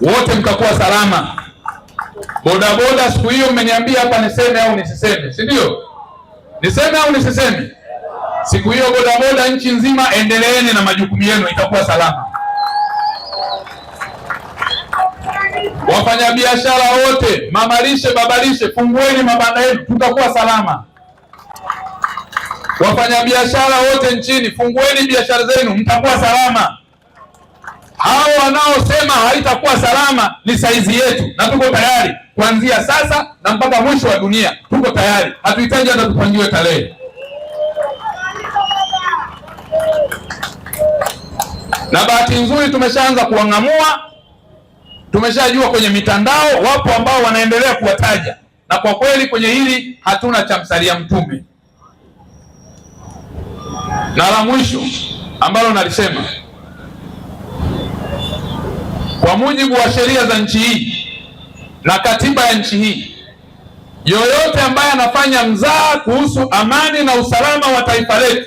wote mkakuwa salama. Bodaboda siku hiyo mmeniambia hapa niseme au nisiseme, si ndio? Niseme au nisiseme? Siku hiyo bodaboda nchi nzima, endeleeni na majukumu yenu, itakuwa salama. Wafanyabiashara wote, mamalishe, babalishe, fungueni mabanda yenu, tutakuwa salama. Wafanyabiashara wote nchini, fungueni biashara zenu, mtakuwa salama. Hao wanaosema haitakuwa salama ni saizi yetu, na tuko tayari kuanzia sasa na mpaka mwisho wa dunia. Tuko tayari, hatuhitaji hata tupangiwe tarehe. Na bahati nzuri tumeshaanza kuwang'amua, tumeshajua kwenye mitandao wapo ambao wanaendelea kuwataja, na kwa kweli kwenye hili hatuna cha msalia mtume. Na la mwisho ambalo nalisema, kwa mujibu wa sheria za nchi hii na katiba ya nchi hii, yoyote ambaye anafanya mzaha kuhusu amani na usalama wa taifa letu,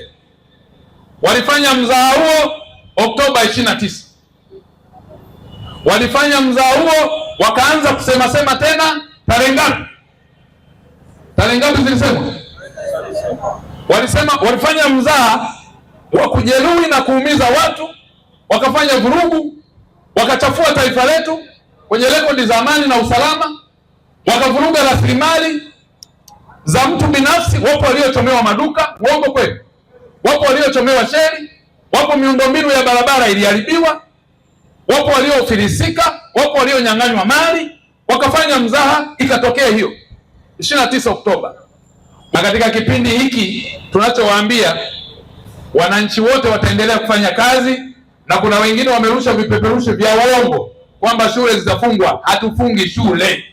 walifanya mzaha huo Oktoba 29. Walifanya mzaha huo wakaanza kusema tena tarehe ngapi? Tarehe ngapi zilisemwa? Walifanya mzaha wa kujeruhi na kuumiza watu, wakafanya vurugu, wakachafua taifa letu kwenye rekodi za amani na usalama, wakavuruga rasilimali za mtu binafsi. Wapo waliochomewa maduka, uongo kweli? Wapo waliochomewa sheri, wapo miundombinu ya barabara iliharibiwa, wapo waliofilisika, wapo walionyang'anywa mali, wakafanya mzaha, ikatokea hiyo 29 Oktoba. Na katika kipindi hiki tunachowaambia wananchi wote wataendelea kufanya kazi, na kuna wengine wamerusha vipeperushi vya uongo kwamba shule zitafungwa. Hatufungi shule,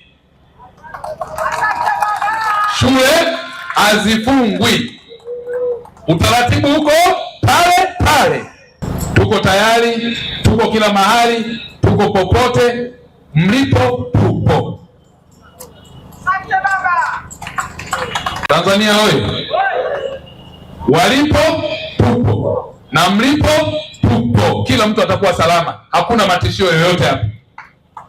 shule hazifungwi, utaratibu huko pale pale. Tuko tayari, tuko kila mahali, tuko popote mlipo, tupo. Tanzania hoye! Walipo tupo, na mlipo tupo. Kila mtu atakuwa salama, hakuna matishio yoyote hapa.